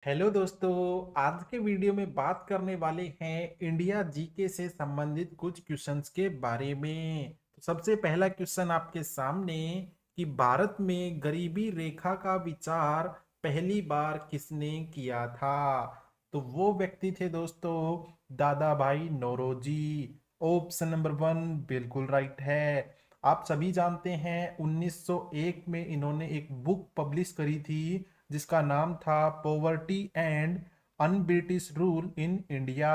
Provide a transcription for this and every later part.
Hello दोस्तों। आज के वीडियो में बात करने वाले हैं इंडिया जीके से संबंधित कुछ क्वेश्चंस के बारे में। तो सबसे पहला क्वेश्चन आपके सामने कि भारत में गरीबी रेखा का विचार पहली बार किसने किया था। तो वो व्यक्ति थे दोस्तों दादा भाई नौरोजी। ऑप्शन नंबर वन बिल्कुल राइट है। आप सभी जानते हैं 1901 में इन्होंने एक बुक पब्लिश करी थी जिसका नाम था poverty and un British rule in India,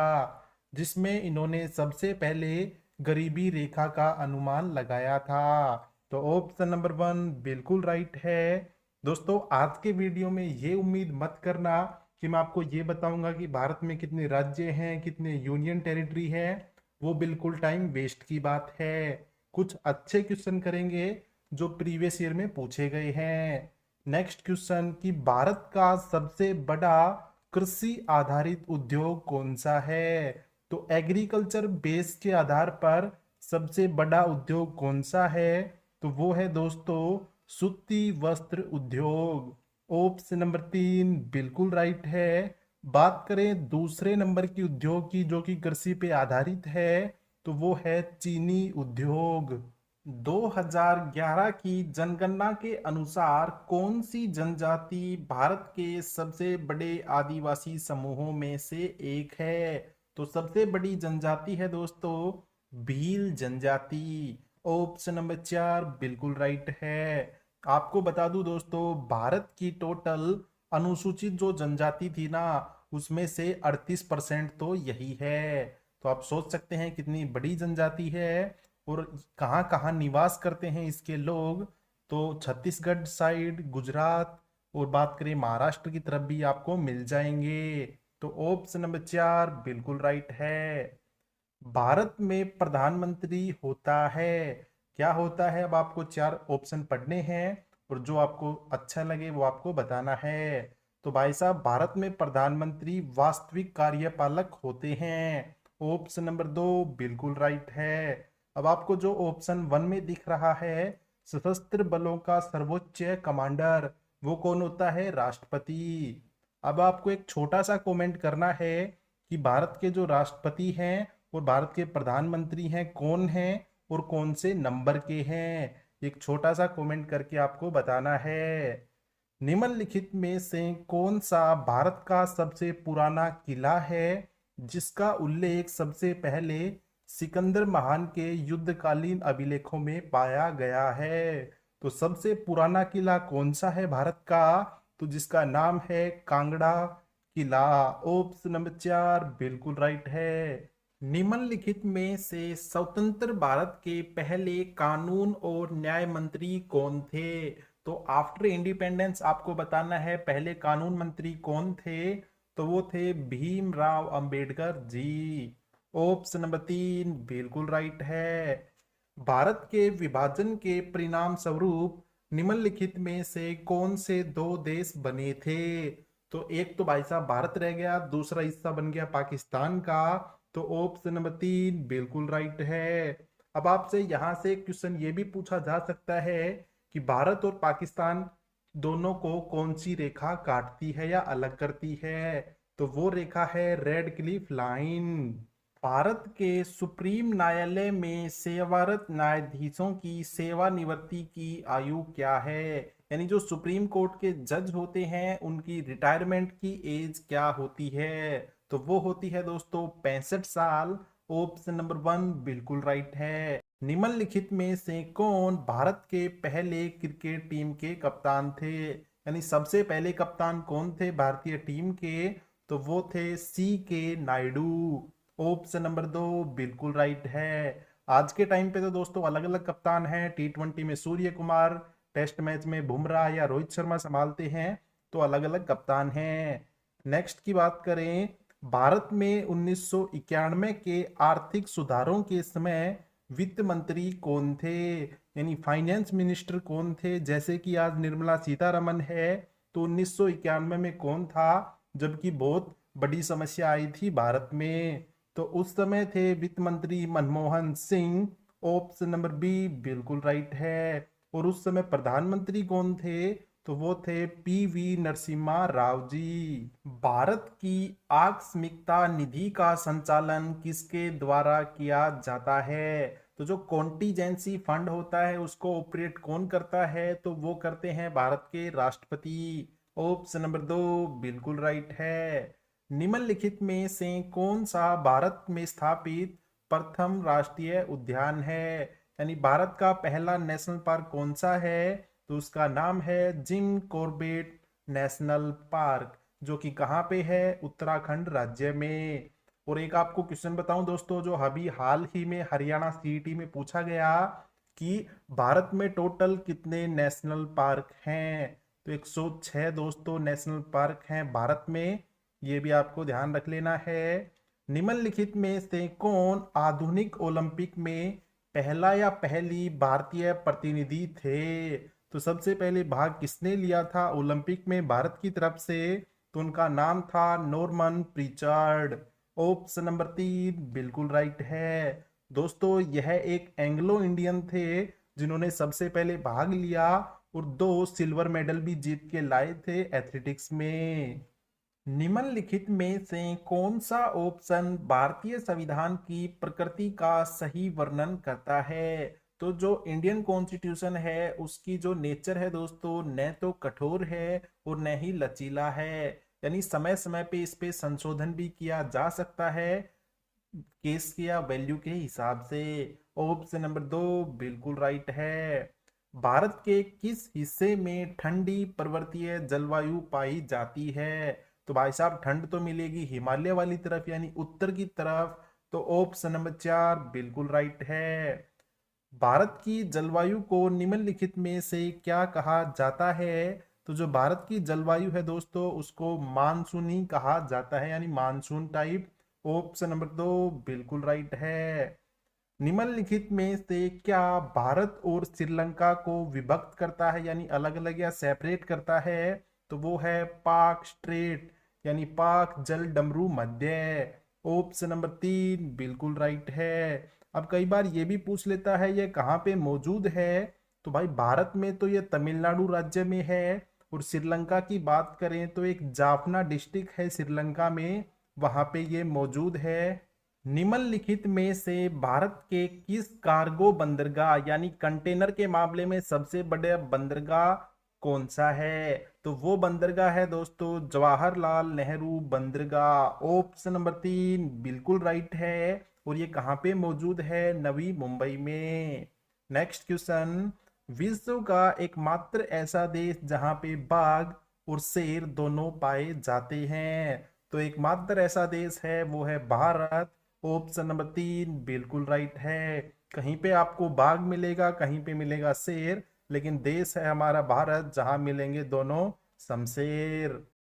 जिसमें इन्होंने सबसे पहले गरीबी रेखा का अनुमान लगाया था। तो ऑप्शन नंबर वन बिल्कुल राइट है। दोस्तों आज के वीडियो में ये उम्मीद मत करना कि मैं आपको ये बताऊंगा कि भारत में कितने राज्य हैं, कितने यूनियन टेरिटरी है। वो बिल्कुल टाइम वेस्ट की बात है। कुछ अच्छे क्वेश्चन करेंगे जो प्रीवियस ईयर में पूछे गए हैं। नेक्स्ट क्वेश्चन कि भारत का सबसे बड़ा कृषि आधारित उद्योग कौन सा है। तो एग्रीकल्चर बेस के आधार पर सबसे बड़ा उद्योग कौन सा है। तो वो है दोस्तों सूती वस्त्र उद्योग। ऑप्शन नंबर तीन बिल्कुल राइट है। बात करें दूसरे नंबर की उद्योग की जो कि कृषि पे आधारित है, तो वो है चीनी उद्योग। 2011 की जनगणना के अनुसार कौन सी जनजाति भारत के सबसे बड़े आदिवासी समूहों में से एक है। तो सबसे बड़ी जनजाति है दोस्तों भील जनजाति। ऑप्शन नंबर चार बिल्कुल राइट है। आपको बता दूं दोस्तों भारत की टोटल अनुसूचित जो जनजाति थी ना, उसमें से 38% तो यही है। तो आप सोच सकते हैं कितनी बड़ी जनजाति है और कहाँ कहाँ निवास करते हैं इसके लोग। तो छत्तीसगढ़ साइड, गुजरात और बात करें महाराष्ट्र की तरफ भी आपको मिल जाएंगे। तो ऑप्शन नंबर चार बिल्कुल राइट है। भारत में प्रधानमंत्री होता है, क्या होता है। अब आपको चार ऑप्शन पढ़ने हैं और जो आपको अच्छा लगे वो आपको बताना है। तो भाई साहब भारत में प्रधानमंत्री वास्तविक कार्यपालक होते हैं। ऑप्शन नंबर दो बिल्कुल राइट है। अब आपको जो ऑप्शन वन में दिख रहा है सशस्त्र बलों का सर्वोच्च कमांडर, वो कौन होता है, राष्ट्रपति। अब आपको एक छोटा सा कमेंट करना है कि भारत के जो राष्ट्रपति हैं और भारत के प्रधानमंत्री हैं कौन हैं और कौन से नंबर के हैं। एक छोटा सा कमेंट करके आपको बताना है। निम्नलिखित में से कौन सा भारत का सबसे पुराना किला है जिसका उल्लेख सबसे पहले सिकंदर महान के युद्धकालीन अभिलेखों में पाया गया है। तो सबसे पुराना किला कौन सा है भारत का, तो जिसका नाम है कांगड़ा किला। ऑप्शन नंबर चार बिल्कुल राइट है। निम्नलिखित में से स्वतंत्र भारत के पहले कानून और न्याय मंत्री कौन थे। तो आफ्टर इंडिपेंडेंस आपको बताना है पहले कानून मंत्री कौन थे। तो वो थे भीमराव अंबेडकर जी। ऑप्शन नंबर तीन बिल्कुल राइट है। भारत के विभाजन के परिणाम स्वरूप निम्नलिखित में से कौन से दो देश बने थे। तो एक तो भाई साहब भारत रह गया, दूसरा हिस्सा बन गया पाकिस्तान का। तो ऑप्शन नंबर तीन बिल्कुल राइट है। अब आपसे यहां से क्वेश्चन ये भी पूछा जा सकता है कि भारत और पाकिस्तान दोनों को कौन सी रेखा काटती है या अलग करती है। तो वो रेखा है रेड क्लिफ लाइन। भारत के सुप्रीम न्यायालय में सेवारत न्यायाधीशों की सेवानिवृत्ति की आयु क्या है। यानी जो सुप्रीम कोर्ट के जज होते हैं उनकी रिटायरमेंट की एज क्या होती है। तो वो होती है दोस्तों 65 साल। ऑप्शन नंबर वन बिल्कुल राइट है। निम्नलिखित में से कौन भारत के पहले क्रिकेट टीम के कप्तान थे, यानी सबसे पहले कप्तान कौन थे भारतीय टीम के। तो वो थे सी के नायडू। ऑप्शन नंबर दो बिल्कुल राइट है। आज के टाइम पे तो दोस्तों अलग अलग कप्तान हैं। टी20 में सूर्य कुमार, टेस्ट मैच में बुमराह या रोहित शर्मा संभालते हैं। तो अलग अलग कप्तान हैं। नेक्स्ट की बात करें, भारत में 1991 के आर्थिक सुधारों के समय वित्त मंत्री कौन थे, यानी फाइनेंस मिनिस्टर कौन थे। जैसे कि आज निर्मला सीतारमन है, तो 1991 में कौन था जबकि बहुत बड़ी समस्या आई थी भारत में। तो उस समय थे वित्त मंत्री Manmohan Singh. Option number B बिल्कुल राइट है। और उस समय प्रधानमंत्री कौन थे, तो वो थे पीवी नरसिम्हा राव जी। भारत की आकस्मिकता निधि का संचालन किसके द्वारा किया जाता है? तो जो कॉन्टीजेंसी फंड होता है उसको ऑपरेट कौन करता है? तो वो करते हैं भारत के राष्ट्रपति। ऑप्शन नंबर 2 बिल्कुल राइट है। निम्नलिखित में से कौन सा भारत में स्थापित प्रथम राष्ट्रीय उद्यान है? यानी भारत का पहला नेशनल पार्क कौन सा है? तो उसका नाम है जिम कॉर्बेट नेशनल पार्क, जो कि कहाँ पे है? उत्तराखंड राज्य में। और एक आपको क्वेश्चन बताऊं दोस्तों, जो अभी हाल ही में हरियाणा सीईटी में पूछा गया कि भारत में टोटल कितने नेशनल पार्क हैं? तो 106 दोस्तों नेशनल पार्क हैं भारत में, ये भी आपको ध्यान रख लेना है। निम्नलिखित में से कौन आधुनिक ओलंपिक में पहला या पहली भारतीय प्रतिनिधि थे? तो सबसे पहले भाग किसने लिया था ओलंपिक में भारत की तरफ से? तो उनका नाम था नॉर्मन प्रीचर्ड। ऑप्शन नंबर 3 बिल्कुल राइट है। दोस्तों यह एक एंग्लो इंडियन थे जिन्होंने सबसे पहले भाग लिया और 2 सिल्वर मेडल भी जीत के लाए थे एथलेटिक्स में। निम्नलिखित में से कौन सा ऑप्शन भारतीय संविधान की प्रकृति का सही वर्णन करता है? तो जो इंडियन कॉन्स्टिट्यूशन है उसकी जो नेचर है दोस्तों, न तो कठोर है और न ही लचीला है, यानी समय समय पे इस पे संशोधन भी किया जा सकता है केस के या वैल्यू के हिसाब से। ऑप्शन नंबर 2 बिल्कुल राइट है। भारत के किस हिस्से में ठंडी पर्वतीय जलवायु पाई जाती है? तो भाई साहब ठंड तो मिलेगी हिमालय वाली तरफ यानी उत्तर की तरफ। तो ऑप्शन नंबर 4 बिल्कुल राइट है। भारत की जलवायु को निम्नलिखित में से क्या कहा जाता है? तो जो भारत की जलवायु है दोस्तों उसको मानसूनी कहा जाता है, यानी मानसून टाइप। ऑप्शन नंबर 2 बिल्कुल राइट है। निम्नलिखित में से क्या भारत और श्रीलंका को विभक्त करता है यानी अलग अलग या सेपरेट करता है? तो वो है पाक स्ट्रेट, यानी पाक जल डमरू मध्य। ऑप्शन नंबर 3 बिल्कुल राइट है। अब कई बार ये भी पूछ लेता है ये कहाँ पे मौजूद है? तो भाई भारत में तो ये तमिलनाडु राज्य में है, और श्रीलंका की बात करें तो एक जाफना डिस्ट्रिक्ट है श्रीलंका में, वहां पे ये मौजूद है। निम्नलिखित में से भारत के किस कार्गो बंदरगाह यानी कंटेनर के मामले में सबसे बड़े बंदरगाह कौन सा है? तो वो बंदरगाह है दोस्तों जवाहरलाल नेहरू बंदरगाह। ऑप्शन नंबर 3 बिल्कुल राइट है। और ये कहाँ पे मौजूद है? नवी मुंबई में। नेक्स्ट क्वेश्चन, विश्व का एकमात्र ऐसा देश जहां पे बाघ और शेर दोनों पाए जाते हैं? तो एकमात्र ऐसा देश है वो है भारत। ऑप्शन नंबर 3 बिल्कुल राइट है। कहीं पे आपको बाघ मिलेगा, कहीं पे मिलेगा शेर, लेकिन देश है हमारा भारत जहां मिलेंगे दोनों शमशेर।